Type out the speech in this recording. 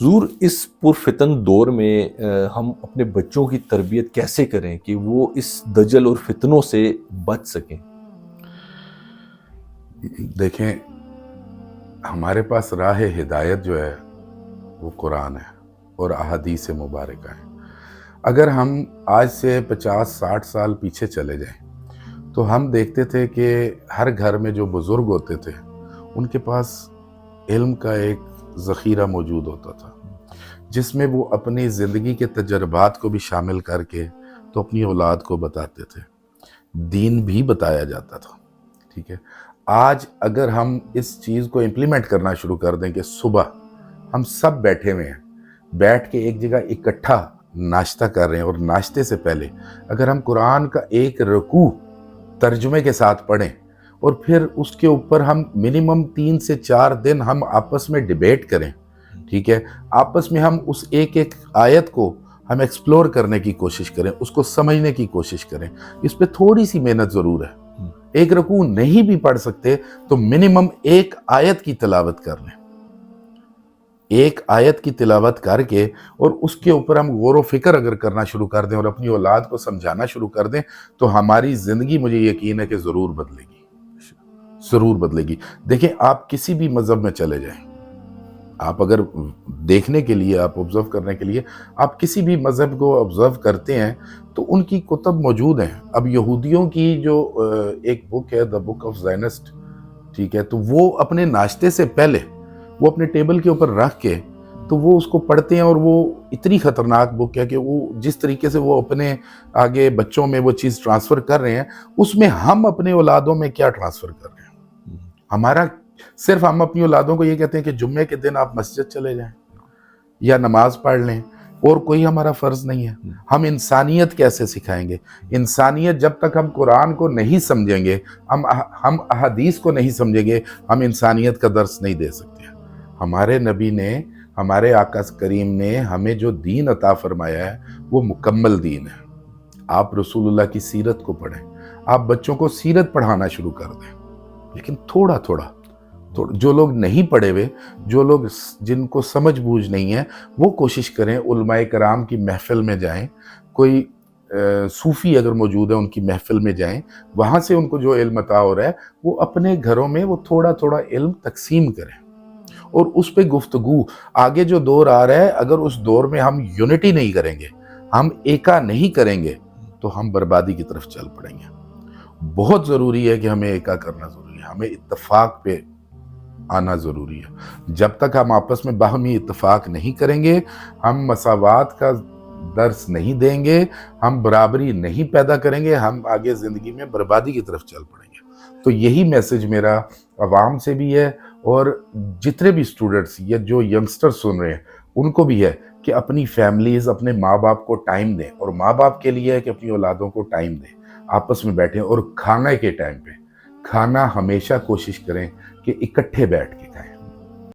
حضور اس پرفتن دور میں ہم اپنے بچوں کی تربیت کیسے کریں کہ وہ اس دجل اور فتنوں سے بچ سکیں؟ دیکھیں، ہمارے پاس راہ ہدایت جو ہے وہ قرآن ہے اور احادیث مبارکہ ہیں۔ اگر ہم آج سے 50-60 سال پیچھے چلے جائیں تو ہم دیکھتے تھے کہ ہر گھر میں جو بزرگ ہوتے تھے ان کے پاس علم کا ایک ذخیرہ موجود ہوتا تھا، جس میں وہ اپنی زندگی کے تجربات کو بھی شامل کر کے تو اپنی اولاد کو بتاتے تھے، دین بھی بتایا جاتا تھا۔ ٹھیک ہے، آج اگر ہم اس چیز کو امپلیمنٹ کرنا شروع کر دیں کہ صبح ہم سب بیٹھے ہوئے ہیں، بیٹھ کے ایک جگہ اکٹھا ناشتہ کر رہے ہیں، اور ناشتے سے پہلے اگر ہم قرآن کا ایک رکوع ترجمے کے ساتھ پڑھیں اور پھر اس کے اوپر ہم منیمم 3 سے 4 دن ہم آپس میں ڈیبیٹ کریں، ٹھیک ہے، آپس میں ہم اس ایک آیت کو ہم ایکسپلور کرنے کی کوشش کریں، اس کو سمجھنے کی کوشش کریں، اس پہ تھوڑی سی محنت ضرور ہے۔ ایک رکوع نہیں بھی پڑھ سکتے تو منیمم ایک آیت کی تلاوت کر لیں، ایک آیت کی تلاوت کر کے اور اس کے اوپر ہم غور و فکر اگر کرنا شروع کر دیں اور اپنی اولاد کو سمجھانا شروع کر دیں تو ہماری زندگی، مجھے یقین ہے کہ ضرور بدلے گی، ضرور بدلے گی۔ دیکھیں، آپ کسی بھی مذہب میں چلے جائیں، آپ اگر دیکھنے کے لیے، آپ آبزرو کرنے کے لیے آپ کسی بھی مذہب کو آبزرو کرتے ہیں تو ان کی کتب موجود ہیں۔ اب یہودیوں کی جو ایک بک ہے، دا بک آف زائنسٹ، ٹھیک ہے، تو وہ اپنے ناشتے سے پہلے وہ اپنے ٹیبل کے اوپر رکھ کے تو وہ اس کو پڑھتے ہیں، اور وہ اتنی خطرناک بک ہے کہ وہ جس طریقے سے وہ اپنے آگے بچوں میں وہ چیز ٹرانسفر کر رہے ہیں، اس میں ہم اپنے اولادوں میں کیا ٹرانسفر کر رہے ہیں؟ ہمارا صرف ہم اپنی اولادوں کو یہ کہتے ہیں کہ جمعے کے دن آپ مسجد چلے جائیں یا نماز پڑھ لیں، اور کوئی ہمارا فرض نہیں ہے۔ ہم انسانیت کیسے سکھائیں گے؟ انسانیت جب تک ہم قرآن کو نہیں سمجھیں گے، ہم احادیث کو نہیں سمجھیں گے، ہم انسانیت کا درس نہیں دے سکتے۔ ہمارے نبی نے، ہمارے آقا کریم نے ہمیں جو دین عطا فرمایا ہے وہ مکمل دین ہے۔ آپ رسول اللہ کی سیرت کو پڑھیں، آپ بچوں کو سیرت پڑھانا شروع کر دیں، لیکن تھوڑا تھوڑا۔ جو لوگ نہیں پڑھے ہوئے، جو لوگ جن کو سمجھ بوجھ نہیں ہے، وہ کوشش کریں علماء کرام کی محفل میں جائیں، کوئی صوفی اگر موجود ہے ان کی محفل میں جائیں، وہاں سے ان کو جو علم عطا ہو رہا ہے وہ اپنے گھروں میں وہ تھوڑا تھوڑا علم تقسیم کریں، اور اس پہ گفتگو۔ آگے جو دور آ رہا ہے، اگر اس دور میں ہم یونٹی نہیں کریں گے، ہم ایکا نہیں کریں گے تو ہم بربادی کی طرف چل پڑیں گے۔ بہت ضروری ہے کہ ہمیں ایکا کرنا ضروری ہے، ہمیں اتفاق پہ آنا ضروری ہے۔ جب تک ہم آپس میں باہمی اتفاق نہیں کریں گے، ہم مساوات کا درس نہیں دیں گے، ہم برابری نہیں پیدا کریں گے، ہم آگے زندگی میں بربادی کی طرف چل پڑیں گے۔ تو یہی میسج میرا عوام سے بھی ہے، اور جتنے بھی اسٹوڈنٹس یا جو ینگسٹر سن رہے ہیں ان کو بھی ہے کہ اپنی فیملیز، اپنے ماں باپ کو ٹائم دیں، اور ماں باپ کے لیے ہے کہ اپنی اولادوں کو ٹائم دیں، آپس میں بیٹھیں، اور کھانے کے ٹائم پہ کھانا ہمیشہ کوشش کریں کہ اکٹھے بیٹھ کے کھائیں۔